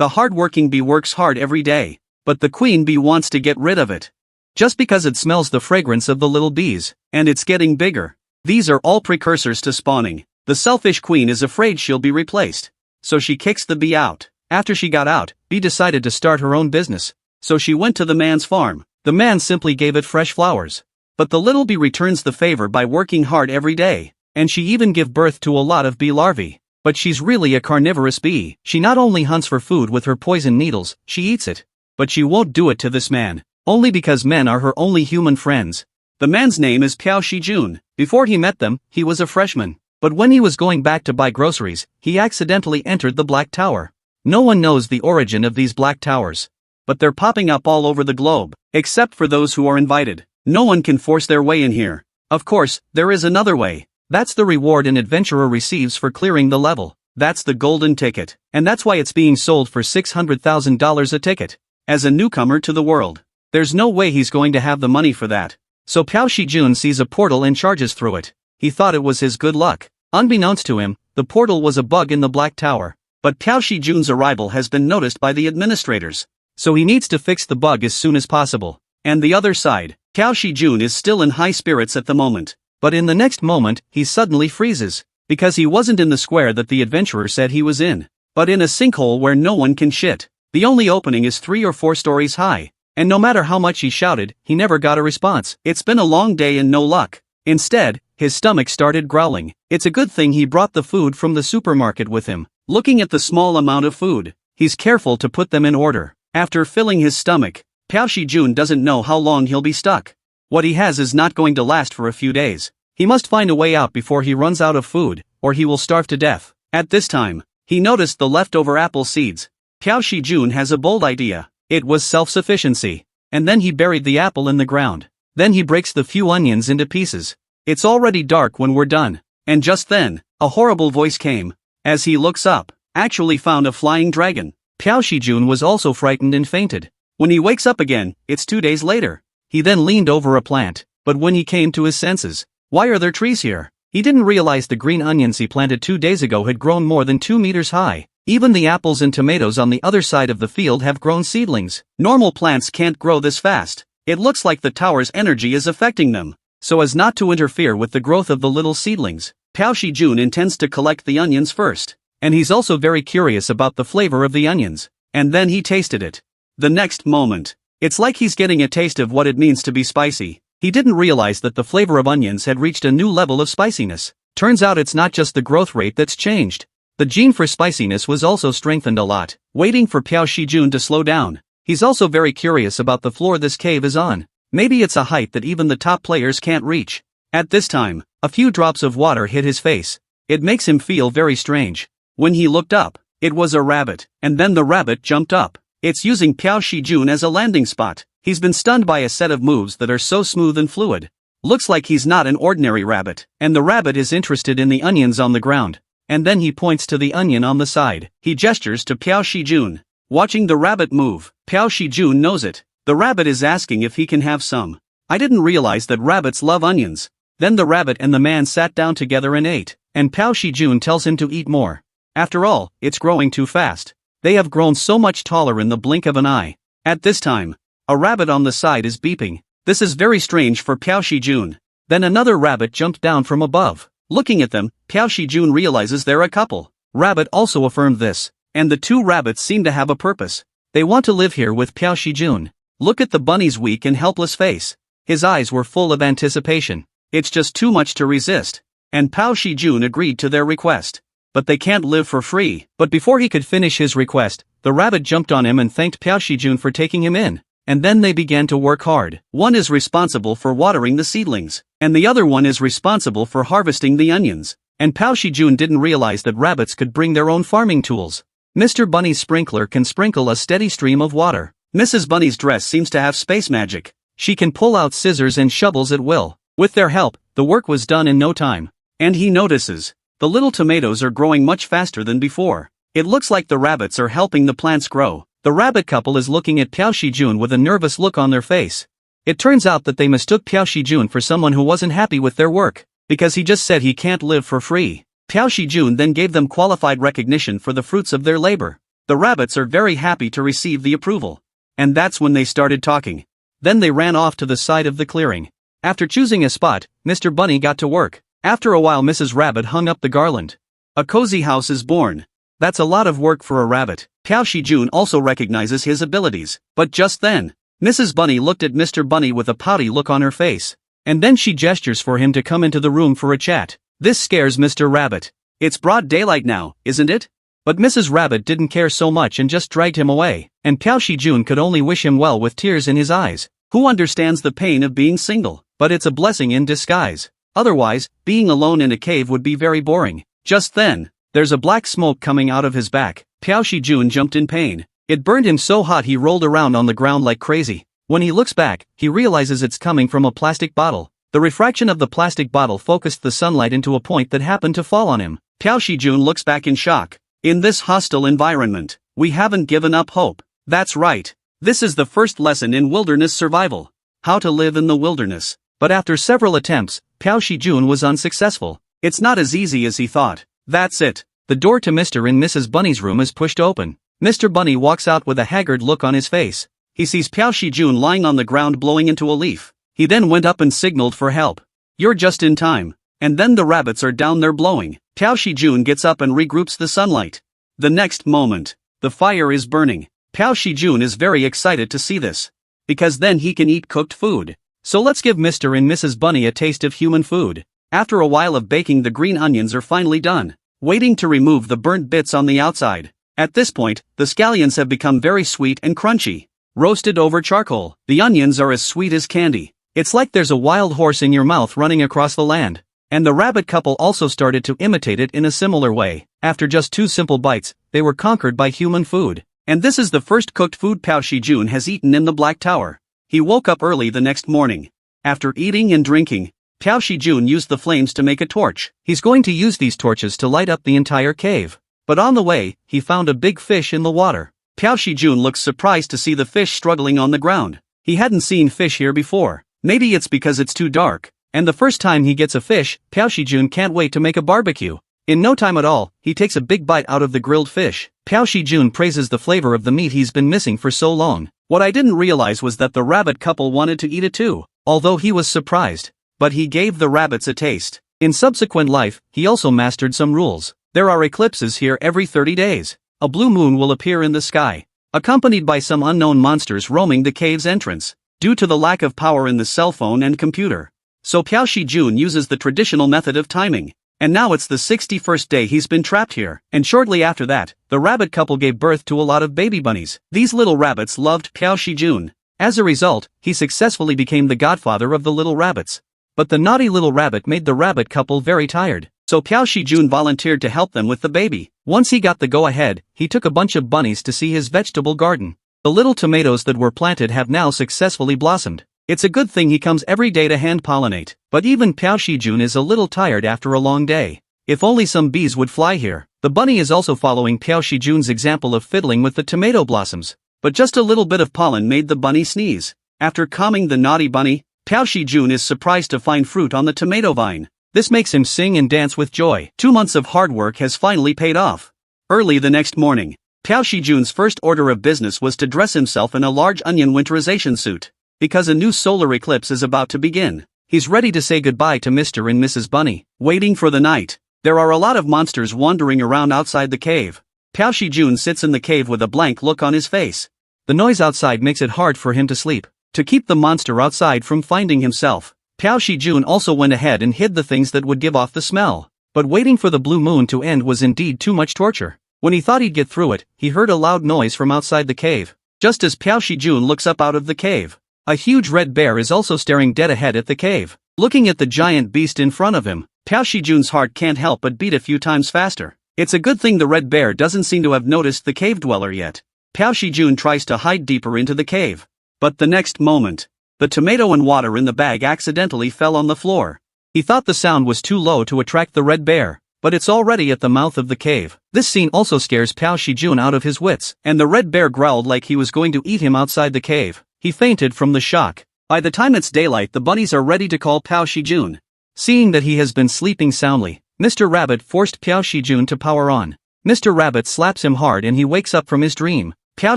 The hard-working bee works hard every day, but the queen bee wants to get rid of it. Just because it smells the fragrance of the little bees, and it's getting bigger. These are all precursors to spawning. The selfish queen is afraid she'll be replaced, so she kicks the bee out. After she got out, bee decided to start her own business, so she went to the man's farm. The man simply gave it fresh flowers. But the little bee returns the favor by working hard every day, and she even give birth to a lot of bee larvae. But she's really a carnivorous bee. She not only hunts for food with her poison needles, she eats it. But she won't do it to this man, only because men are her only human friends. The man's name is Piao Shijun. Before he met them, he was a freshman. But when he was going back to buy groceries, he accidentally entered the Black Tower. No one knows the origin of these Black Towers. But they're popping up all over the globe, except for those who are invited. No one can force their way in here. Of course, there is another way. That's the reward an adventurer receives for clearing the level. That's the golden ticket. And that's why it's being sold for $600,000 a ticket. As a newcomer to the world, there's no way he's going to have the money for that. So Piao Shijun sees a portal and charges through it. He thought it was his good luck. Unbeknownst to him, the portal was a bug in the Black Tower. But Piao Shijun's arrival has been noticed by the administrators. So he needs to fix the bug as soon as possible. And the other side, Piao Shijun is still in high spirits at the moment. But in the next moment, he suddenly freezes. Because he wasn't in the square that the adventurer said he was in, but in a sinkhole where no one can shit. The only opening is 3 or 4 stories high. And no matter how much he shouted, he never got a response. It's been a long day and no luck. Instead, his stomach started growling. It's a good thing he brought the food from the supermarket with him. Looking at the small amount of food, he's careful to put them in order. After filling his stomach, Piao Shijun doesn't know how long he'll be stuck. What he has is not going to last for a few days. He must find a way out before he runs out of food, or he will starve to death. At this time, he noticed the leftover apple seeds. Piao Shijun has a bold idea. It was self-sufficiency. And then he buried the apple in the ground. Then he breaks the few onions into pieces. It's already dark when we're done. And just then, a horrible voice came. As he looks up, actually found a flying dragon. Piao Shijun was also frightened and fainted. When he wakes up again, it's 2 days later. He then leaned over a plant, but when he came to his senses, why are there trees here? He didn't realize the green onions he planted 2 days ago had grown more than 2 meters high. Even the apples and tomatoes on the other side of the field have grown seedlings. Normal plants can't grow this fast. It looks like the tower's energy is affecting them. So as not to interfere with the growth of the little seedlings, Piao Shijun intends to collect the onions first. And he's also very curious about the flavor of the onions. And then he tasted it. The next moment, it's like he's getting a taste of what it means to be spicy. He didn't realize that the flavor of onions had reached a new level of spiciness. Turns out it's not just the growth rate that's changed. The gene for spiciness was also strengthened a lot. Waiting for Piao Shijun to slow down, he's also very curious about the floor this cave is on. Maybe it's a height that even the top players can't reach. At this time, a few drops of water hit his face. It makes him feel very strange. When he looked up, it was a rabbit, and then the rabbit jumped up. It's using Piao Shijun as a landing spot. He's been stunned by a set of moves that are so smooth and fluid. Looks like he's not an ordinary rabbit, and the rabbit is interested in the onions on the ground. And then he points to the onion on the side. He gestures to Piao Shijun. Watching the rabbit move, Piao Shijun knows it. The rabbit is asking if he can have some. I didn't realize that rabbits love onions. Then the rabbit and the man sat down together and ate, and Piao Shijun tells him to eat more. After all, it's growing too fast. They have grown so much taller in the blink of an eye. At this time, a rabbit on the side is beeping. This is very strange for Piao Shijun. Then another rabbit jumped down from above. Looking at them, Piao Shijun realizes they're a couple. Rabbit also affirmed this. And the 2 rabbits seem to have a purpose. They want to live here with Piao Shijun. Look at the bunny's weak and helpless face. His eyes were full of anticipation. It's just too much to resist. And Piao Shijun agreed to their request. But they can't live for free. But before he could finish his request, the rabbit jumped on him and thanked Piao Shijun for taking him in. And then they began to work hard. One is responsible for watering the seedlings, and the other one is responsible for harvesting the onions. And Piao Shijun didn't realize that rabbits could bring their own farming tools. Mr. Bunny's sprinkler can sprinkle a steady stream of water. Mrs. Bunny's dress seems to have space magic. She can pull out scissors and shovels at will. With their help, the work was done in no time. And he notices, the little tomatoes are growing much faster than before. It looks like the rabbits are helping the plants grow. The rabbit couple is looking at Piao Shijun with a nervous look on their face. It turns out that they mistook Piao Shijun for someone who wasn't happy with their work, because he just said he can't live for free. Piao Shijun then gave them qualified recognition for the fruits of their labor. The rabbits are very happy to receive the approval. And that's when they started talking. Then they ran off to the side of the clearing. After choosing a spot, Mr. Bunny got to work. After a while Mrs. Rabbit hung up the garland. A cozy house is born. That's a lot of work for a rabbit. Piao Shijun also recognizes his abilities. But just then, Mrs. Bunny looked at Mr. Bunny with a pouty look on her face. And then she gestures for him to come into the room for a chat. This scares Mr. Rabbit. It's broad daylight now, isn't it? But Mrs. Rabbit didn't care so much and just dragged him away. And Piao Shijun could only wish him well with tears in his eyes. Who understands the pain of being single? But it's a blessing in disguise. Otherwise, being alone in a cave would be very boring. Just then, there's a black smoke coming out of his back. Piao Shijun jumped in pain. It burned him so hot he rolled around on the ground like crazy. When he looks back, he realizes it's coming from a plastic bottle. The refraction of the plastic bottle focused the sunlight into a point that happened to fall on him. Piao Shijun looks back in shock. In this hostile environment, we haven't given up hope. That's right. This is the first lesson in wilderness survival. How to live in the wilderness. But after several attempts, Piao Shijun was unsuccessful. It's not as easy as he thought. That's it. The door to Mr. and Mrs. Bunny's room is pushed open. Mr. Bunny walks out with a haggard look on his face. He sees Piao Shijun lying on the ground blowing into a leaf. He then went up and signaled for help. You're just in time. And then the rabbits are down there blowing. Piao Shijun gets up and regroups the sunlight. The next moment, the fire is burning. Piao Shijun is very excited to see this. Because then he can eat cooked food. So let's give Mr. and Mrs. Bunny a taste of human food. After a while of baking, the green onions are finally done, waiting to remove the burnt bits on the outside. At this point, the scallions have become very sweet and crunchy. Roasted over charcoal, the onions are as sweet as candy. It's like there's a wild horse in your mouth running across the land. And the rabbit couple also started to imitate it in a similar way. After just 2 simple bites, they were conquered by human food. And this is the first cooked food Piao Shijun has eaten in the Black Tower. He woke up early the next morning. After eating and drinking, Piao Shijun used the flames to make a torch. He's going to use these torches to light up the entire cave. But on the way, he found a big fish in the water. Piao Shijun looks surprised to see the fish struggling on the ground. He hadn't seen fish here before. Maybe it's because it's too dark. And the first time he gets a fish, Piao Shijun can't wait to make a barbecue. In no time at all, he takes a big bite out of the grilled fish. Piao Shijun praises the flavor of the meat he's been missing for so long. What I didn't realize was that the rabbit couple wanted to eat it too. Although he was surprised. But he gave the rabbits a taste. In subsequent life, he also mastered some rules. There are eclipses here every 30 days. A blue moon will appear in the sky, accompanied by some unknown monsters roaming the cave's entrance, due to the lack of power in the cell phone and computer. So Piao Shijun uses the traditional method of timing. And now it's the 61st day he's been trapped here. And shortly after that, the rabbit couple gave birth to a lot of baby bunnies. These little rabbits loved Piao Shijun. As a result, he successfully became the godfather of the little rabbits. But the naughty little rabbit made the rabbit couple very tired. So Piao Shijun volunteered to help them with the baby. Once he got the go-ahead, he took a bunch of bunnies to see his vegetable garden. The little tomatoes that were planted have now successfully blossomed. It's a good thing he comes every day to hand-pollinate. But even Piao Shijun is a little tired after a long day. If only some bees would fly here. The bunny is also following Piao Shijun's example of fiddling with the tomato blossoms. But just a little bit of pollen made the bunny sneeze. After calming the naughty bunny, Piao Shijun is surprised to find fruit on the tomato vine. This makes him sing and dance with joy. 2 months of hard work has finally paid off. Early the next morning, Piao Shijun's first order of business was to dress himself in a large onion winterization suit. Because a new solar eclipse is about to begin. He's ready to say goodbye to Mr. and Mrs. Bunny. Waiting for the night. There are a lot of monsters wandering around outside the cave. Piao Shijun sits in the cave with a blank look on his face. The noise outside makes it hard for him to sleep. To keep the monster outside from finding himself, Piao Shijun also went ahead and hid the things that would give off the smell. But waiting for the blue moon to end was indeed too much torture. When he thought he'd get through it, he heard a loud noise from outside the cave. Just as Piao Shijun looks up out of the cave, a huge red bear is also staring dead ahead at the cave. Looking at the giant beast in front of him, Piao Shijun's heart can't help but beat a few times faster. It's a good thing the red bear doesn't seem to have noticed the cave dweller yet. Piao Shijun tries to hide deeper into the cave. But the next moment, the tomato and water in the bag accidentally fell on the floor. He thought the sound was too low to attract the red bear, but it's already at the mouth of the cave. This scene also scares Piao Shijun out of his wits, and the red bear growled like he was going to eat him outside the cave. He fainted from the shock. By the time it's daylight, the bunnies are ready to call Piao Shijun. Seeing that he has been sleeping soundly, Mr. Rabbit forced Piao Shijun to power on. Mr. Rabbit slaps him hard and he wakes up from his dream. Piao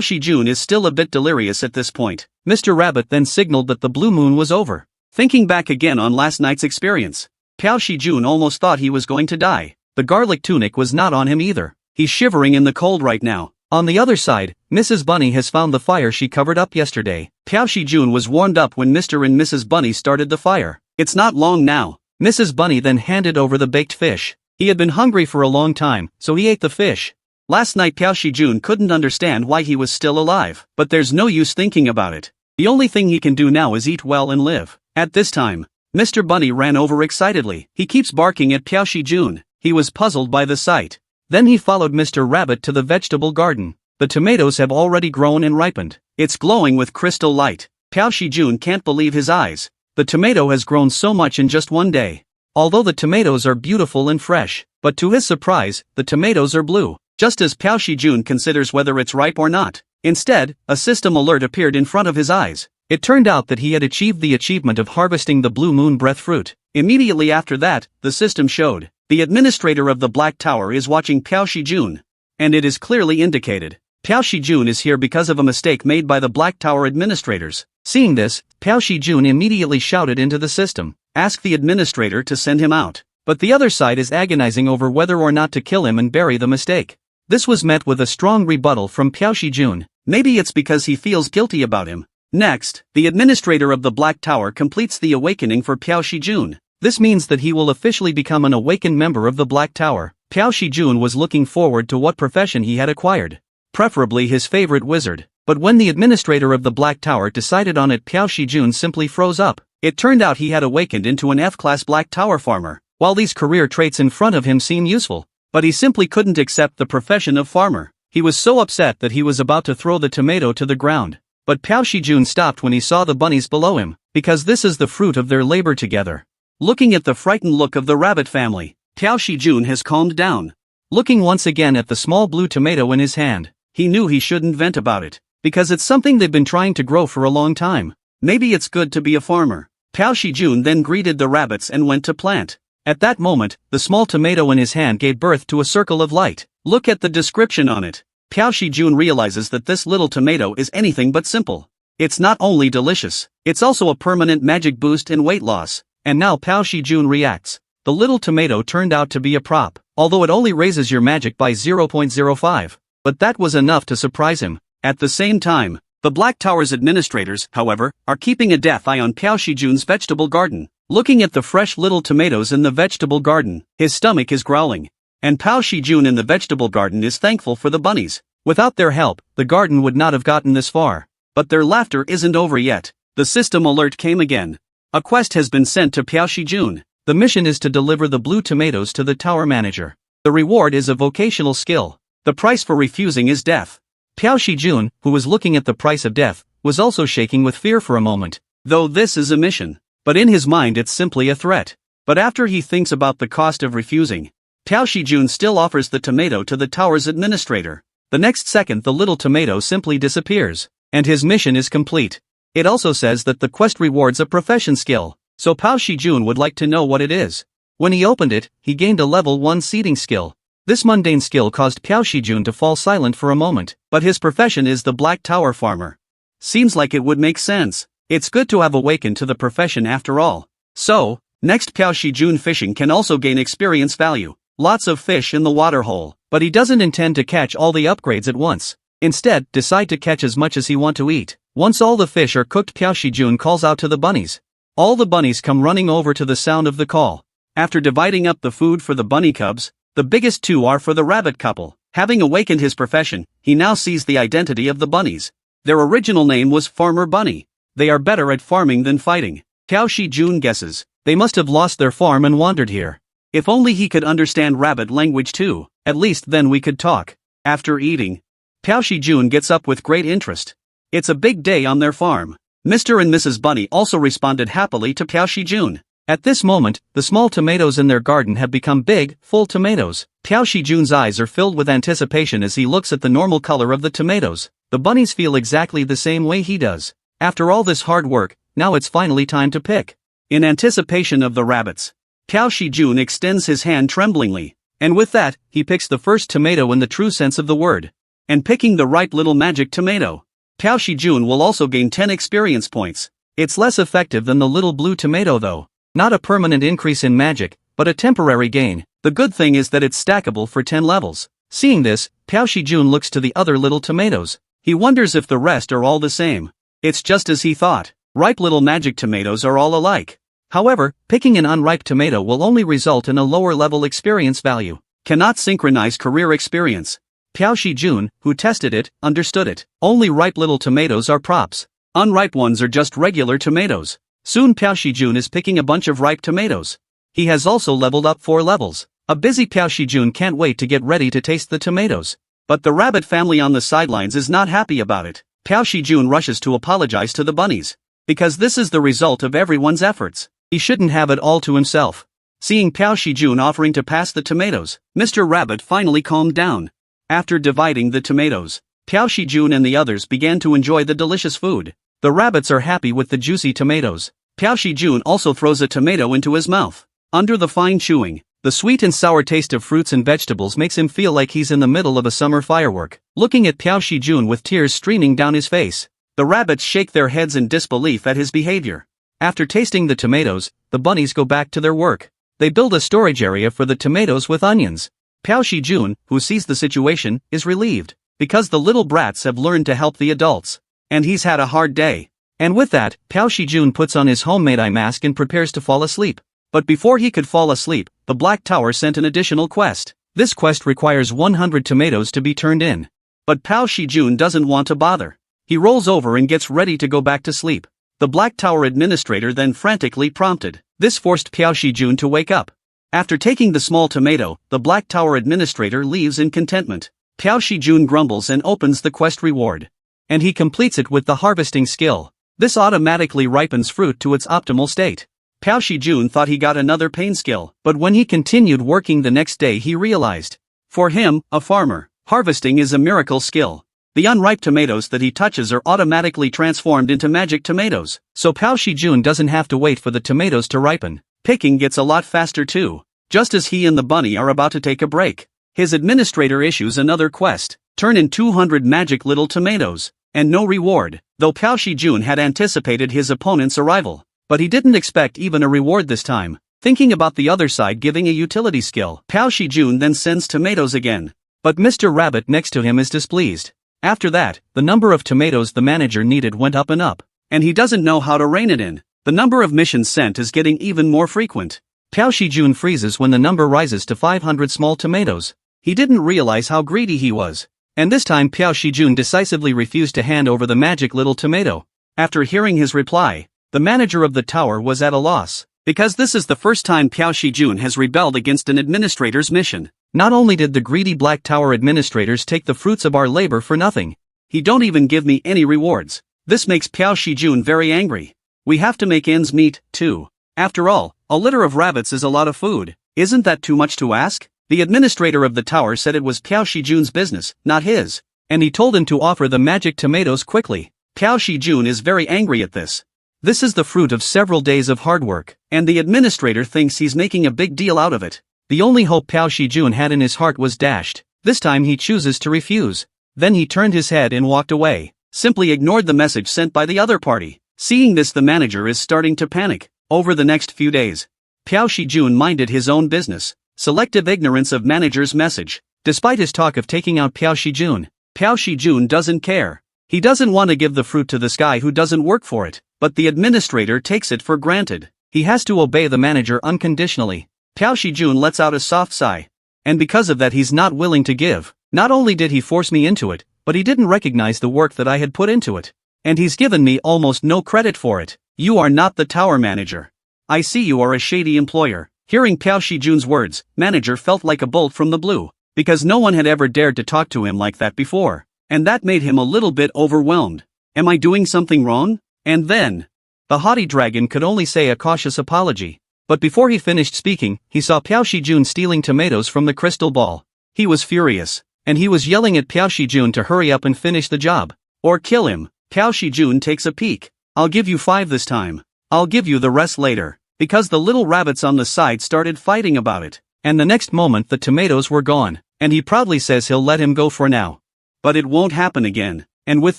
Shijun is still a bit delirious at this point. Mr. Rabbit then signaled that the blue moon was over. Thinking back again on last night's experience, Piao Shijun almost thought he was going to die. The garlic tunic was not on him either. He's shivering in the cold right now. On the other side, Mrs. Bunny has found the fire she covered up yesterday. Piao Shijun was warmed up when Mr. and Mrs. Bunny started the fire. It's not long now. Mrs. Bunny then handed over the baked fish. He had been hungry for a long time, so he ate the fish. Last night Piao Shijun couldn't understand why he was still alive, but there's no use thinking about it. The only thing he can do now is eat well and live. At this time, Mr. Bunny ran over excitedly. He keeps barking at Piao Shijun. He was puzzled by the sight. Then he followed Mr. Rabbit to the vegetable garden. The tomatoes have already grown and ripened. It's glowing with crystal light. Piao Shijun can't believe his eyes. The tomato has grown so much in just one day. Although the tomatoes are beautiful and fresh, but to his surprise, the tomatoes are blue. Just as Piao Shijun considers whether it's ripe or not. Instead, a system alert appeared in front of his eyes. It turned out that he had achieved the achievement of harvesting the blue moon breath fruit. Immediately after that, the system showed, the administrator of the Black Tower is watching Piao Shijun. And it is clearly indicated, Piao Shijun is here because of a mistake made by the Black Tower administrators. Seeing this, Piao Shijun immediately shouted into the system, ask the administrator to send him out. But the other side is agonizing over whether or not to kill him and bury the mistake. This was met with a strong rebuttal from Piao Shijun. Maybe it's because he feels guilty about him. Next, the administrator of the Black Tower completes the awakening for Piao Shijun. This means that he will officially become an awakened member of the Black Tower. Piao Shijun was looking forward to what profession he had acquired. Preferably his favorite wizard. But when the administrator of the Black Tower decided on it, Piao Shijun simply froze up. It turned out he had awakened into an F-class Black Tower farmer. While these career traits in front of him seem useful, but he simply couldn't accept the profession of farmer. He was so upset that he was about to throw the tomato to the ground. But Piao Shijun stopped when he saw the bunnies below him, because this is the fruit of their labor together. Looking at the frightened look of the rabbit family, Piao Shijun has calmed down. Looking once again at the small blue tomato in his hand, he knew he shouldn't vent about it, because it's something they've been trying to grow for a long time. Maybe it's good to be a farmer. Piao Shijun then greeted the rabbits and went to plant. At that moment, the small tomato in his hand gave birth to a circle of light. Look at the description on it. Piao Shijun realizes that this little tomato is anything but simple. It's not only delicious, it's also a permanent magic boost in weight loss. And now Piao Shijun reacts. The little tomato turned out to be a prop, although it only raises your magic by 0.05. But that was enough to surprise him. At the same time, the Black Tower's administrators, however, are keeping a death eye on Piao Shijun's vegetable garden. Looking at the fresh little tomatoes in the vegetable garden, his stomach is growling. And Piao Shijun in the vegetable garden is thankful for the bunnies. Without their help, the garden would not have gotten this far. But their laughter isn't over yet. The system alert came again. A quest has been sent to Piao Shijun. The mission is to deliver the blue tomatoes to the tower manager. The reward is a vocational skill. The price for refusing is death. Piao Shijun, who was looking at the price of death, was also shaking with fear for a moment. Though this is a mission. But in his mind it's simply a threat. But after he thinks about the cost of refusing, Piao Shijun still offers the tomato to the tower's administrator. The next second the little tomato simply disappears. And his mission is complete. It also says that the quest rewards a profession skill. So Piao Shijun would like to know what it is. When he opened it, he gained a level 1 seeding skill. This mundane skill caused Piao Shijun to fall silent for a moment. But his profession is the Black Tower farmer. Seems like it would make sense. It's good to have awakened to the profession after all. So, next Piao Shijun fishing can also gain experience value. Lots of fish in the water hole. But he doesn't intend to catch all the upgrades at once. Instead, decide to catch as much as he want to eat. Once all the fish are cooked, Piao Shijun calls out to the bunnies. All the bunnies come running over to the sound of the call. After dividing up the food for the bunny cubs, the biggest two are for the rabbit couple. Having awakened his profession, he now sees the identity of the bunnies. Their original name was Farmer Bunny. They are better at farming than fighting. Piao Shijun guesses. They must have lost their farm and wandered here. If only he could understand rabbit language too. At least then we could talk. After eating, Piao Shijun gets up with great interest. It's a big day on their farm. Mr. and Mrs. Bunny also responded happily to Piao Shijun. At this moment, the small tomatoes in their garden have become big, full tomatoes. Piao Shijun's eyes are filled with anticipation as he looks at the normal color of the tomatoes. The bunnies feel exactly the same way he does. After all this hard work, now it's finally time to pick. In anticipation of the rabbits, Piao Shijun extends his hand tremblingly. And with that, he picks the first tomato in the true sense of the word. And picking the ripe little magic tomato. Piao Shijun will also gain 10 experience points. It's less effective than the little blue tomato though. Not a permanent increase in magic, but a temporary gain. The good thing is that it's stackable for 10 levels. Seeing this, Piao Shijun looks to the other little tomatoes. He wonders if the rest are all the same. It's just as he thought. Ripe little magic tomatoes are all alike. However, picking an unripe tomato will only result in a lower level experience value. Cannot synchronize career experience. Piao Shijun, who tested it, understood it. Only ripe little tomatoes are props. Unripe ones are just regular tomatoes. Soon Piao Shijun is picking a bunch of ripe tomatoes. He has also leveled up 4 levels. A busy Piao Shijun can't wait to get ready to taste the tomatoes. But the rabbit family on the sidelines is not happy about it. Piao Shijun rushes to apologize to the bunnies. Because this is the result of everyone's efforts. He shouldn't have it all to himself. Seeing Piao Shijun offering to pass the tomatoes, Mr. Rabbit finally calmed down. After dividing the tomatoes, Piao Shijun and the others began to enjoy the delicious food. The rabbits are happy with the juicy tomatoes. Piao Shijun also throws a tomato into his mouth. Under the fine chewing, the sweet and sour taste of fruits and vegetables makes him feel like he's in the middle of a summer firework. Looking at Piao Shijun with tears streaming down his face, the rabbits shake their heads in disbelief at his behavior. After tasting the tomatoes, the bunnies go back to their work. They build a storage area for the tomatoes with onions. Piao Shijun, who sees the situation, is relieved. Because the little brats have learned to help the adults. And he's had a hard day. And with that, Piao Shijun puts on his homemade eye mask and prepares to fall asleep. But before he could fall asleep, the Black Tower sent an additional quest. This quest requires 100 tomatoes to be turned in. But Piao Shijun doesn't want to bother. He rolls over and gets ready to go back to sleep. The Black Tower administrator then frantically prompted. This forced Piao Shijun to wake up. After taking the small tomato, the Black Tower administrator leaves in contentment. Piao Shijun grumbles and opens the quest reward. And he completes it with the harvesting skill. This automatically ripens fruit to its optimal state. Piao Shijun thought he got another pain skill, but when he continued working the next day he realized. For him, a farmer, harvesting is a miracle skill. The unripe tomatoes that he touches are automatically transformed into magic tomatoes, so Piao Shijun doesn't have to wait for the tomatoes to ripen. Picking gets a lot faster too. Just as he and the bunny are about to take a break, his administrator issues another quest. Turn in 200 magic little tomatoes, and no reward, though Piao Shijun had anticipated his opponent's arrival. But he didn't expect even a reward this time. Thinking about the other side giving a utility skill, Piao Shijun then sends tomatoes again. But Mr. Rabbit next to him is displeased. After that, the number of tomatoes the manager needed went up and up. And he doesn't know how to rein it in. The number of missions sent is getting even more frequent. Piao Shijun freezes when the number rises to 500 small tomatoes. He didn't realize how greedy he was. And this time Piao Shijun decisively refused to hand over the magic little tomato. After hearing his reply, the manager of the tower was at a loss. Because this is the first time Piao Shijun has rebelled against an administrator's mission. Not only did the greedy Black Tower administrators take the fruits of our labor for nothing, he don't even give me any rewards. This makes Piao Shijun very angry. We have to make ends meet, too. After all, a litter of rabbits is a lot of food. Isn't that too much to ask? The administrator of the tower said it was Piao Shijun's business, not his. And he told him to offer the magic tomatoes quickly. Piao Shijun is very angry at this. This is the fruit of several days of hard work, and the administrator thinks he's making a big deal out of it. The only hope Piao Shijun had in his heart was dashed. This time he chooses to refuse. Then he turned his head and walked away. Simply ignored the message sent by the other party. Seeing this, the manager is starting to panic. Over the next few days, Piao Shijun minded his own business. Selective ignorance of manager's message. Despite his talk of taking out Piao Shijun doesn't care. He doesn't want to give the fruit to this guy who doesn't work for it, but the administrator takes it for granted. He has to obey the manager unconditionally. Piao Shijun lets out a soft sigh. And because of that he's not willing to give. Not only did he force me into it, but he didn't recognize the work that I had put into it. And he's given me almost no credit for it. You are not the tower manager. I see you are a shady employer. Hearing Piao Shijun's words, manager felt like a bolt from the blue. Because no one had ever dared to talk to him like that before. And that made him a little bit overwhelmed. Am I doing something wrong? And then, the haughty dragon could only say a cautious apology. But before he finished speaking, he saw Piao Shijun stealing tomatoes from the crystal ball. He was furious, and he was yelling at Piao Shijun to hurry up and finish the job. Or kill him. Piao Shijun takes a peek. I'll give you 5 this time. I'll give you the rest later. Because the little rabbits on the side started fighting about it. and the next moment the tomatoes were gone, and he proudly says he'll let him go for now. But it won't happen again, and with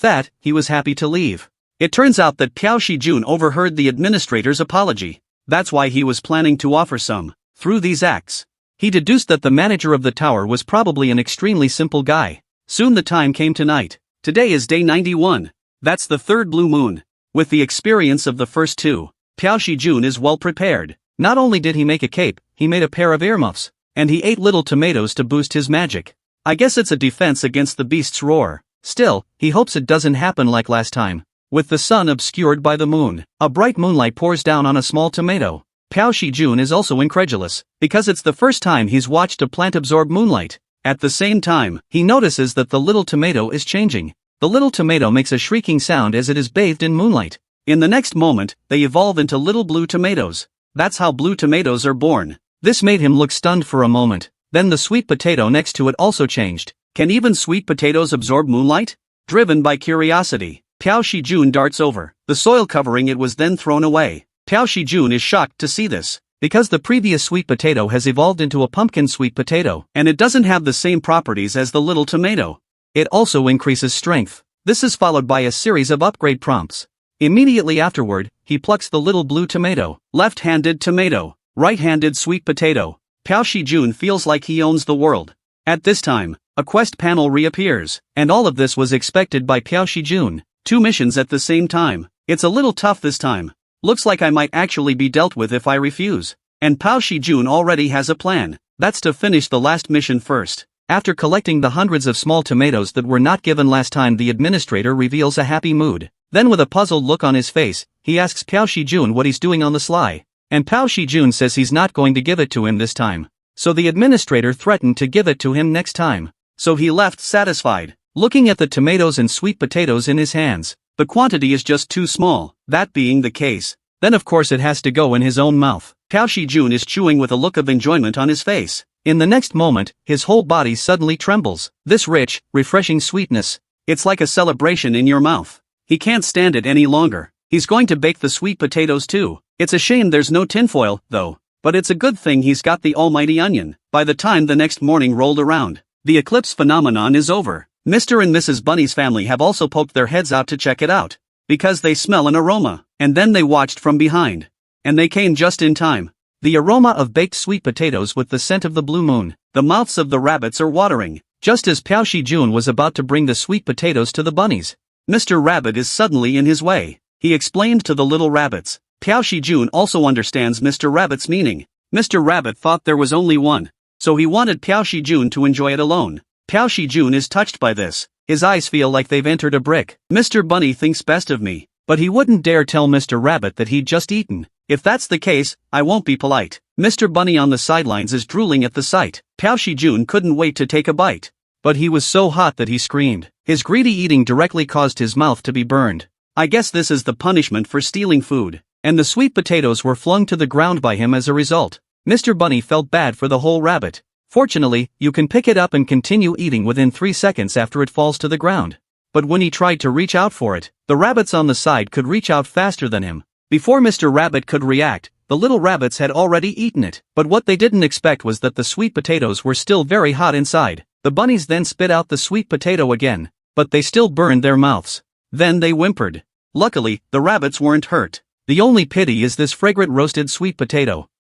that, he was happy to leave. It turns out that Piao Shijun overheard the administrator's apology. That's why he was planning to offer some. Through these acts, he deduced that the manager of the tower was probably an extremely simple guy. Soon the time came to night. Today is day 91. That's the third blue moon. With the experience of the first two, Piao Shijun is well prepared. Not only did he make a cape, he made a pair of earmuffs, and he ate little tomatoes to boost his magic. I guess it's a defense against the beast's roar. Still, he hopes it doesn't happen like last time. With the sun obscured by the moon, a bright moonlight pours down on a small tomato. Piao Shijun is also incredulous, because it's the first time he's watched a plant absorb moonlight. At the same time, he notices that the little tomato is changing. The little tomato makes a shrieking sound as it is bathed in moonlight. In the next moment, they evolve into little blue tomatoes. That's how blue tomatoes are born. This made him look stunned for a moment. Then the sweet potato next to it also changed. Can even sweet potatoes absorb moonlight? Driven by curiosity, Piao Shijun darts over the soil covering it was then thrown away. Piao Shijun is shocked to see this, because the previous sweet potato has evolved into a pumpkin sweet potato, and it doesn't have the same properties as the little tomato. It also increases strength. This is followed by a series of upgrade prompts. Immediately afterward, he plucks the little blue tomato. Left-handed tomato, right-handed sweet potato. Piao Shijun feels like he owns the world. At this time, a quest panel reappears, and all of this was expected by Piao Shijun. 2 missions at the same time. It's a little tough this time. Looks like I might actually be dealt with if I refuse. And Piao Shijun already has a plan. That's to finish the last mission first. After collecting the hundreds of small tomatoes that were not given last time, the administrator reveals a happy mood. Then with a puzzled look on his face, he asks Piao Shijun what he's doing on the sly. And Piao Shijun says he's not going to give it to him this time. So the administrator threatened to give it to him next time. So he left satisfied, looking at the tomatoes and sweet potatoes in his hands. The quantity is just too small. That being the case, then of course it has to go in his own mouth. Piao Shijun is chewing with a look of enjoyment on his face. In the next moment, his whole body suddenly trembles. This rich, refreshing sweetness, it's like a celebration in your mouth. He can't stand it any longer. He's going to bake the sweet potatoes too. It's a shame there's no tinfoil, though. But it's a good thing he's got the almighty onion. By the time the next morning rolled around, the eclipse phenomenon is over. Mr. and Mrs. Bunny's family have also poked their heads out to check it out, because they smell an aroma, and then they watched from behind. And they came just in time. The aroma of baked sweet potatoes with the scent of the blue moon. The mouths of the rabbits are watering. Just as Piao Shijun was about to bring the sweet potatoes to the bunnies, Mr. Rabbit is suddenly in his way. He explained to the little rabbits. Piao Shijun also understands Mr. Rabbit's meaning. Mr. Rabbit thought there was only one, so he wanted Piao Shijun to enjoy it alone. Piao Shijun is touched by this. His eyes feel like they've entered a brick. Mr. Bunny thinks best of me, but he wouldn't dare tell Mr. Rabbit that he'd just eaten. If that's the case, I won't be polite. Mr. Bunny on the sidelines is drooling at the sight. Piao Shijun couldn't wait to take a bite, but he was so hot that he screamed. His greedy eating directly caused his mouth to be burned. I guess this is the punishment for stealing food. And the sweet potatoes were flung to the ground by him as a result. Mr. Bunny felt bad for the whole rabbit. Fortunately, you can pick it up and continue eating within 3 seconds after it falls to the ground. But when he tried to reach out for it, the rabbits on the side could reach out faster than him. Before Mr. Rabbit could react, the little rabbits had already eaten it. But what they didn't expect was that the sweet potatoes were still very hot inside. The bunnies then spit out the sweet potato again, but they still burned their mouths. Then they whimpered. Luckily, the rabbits weren't hurt. The only pity is this fragrant roasted sweet potato.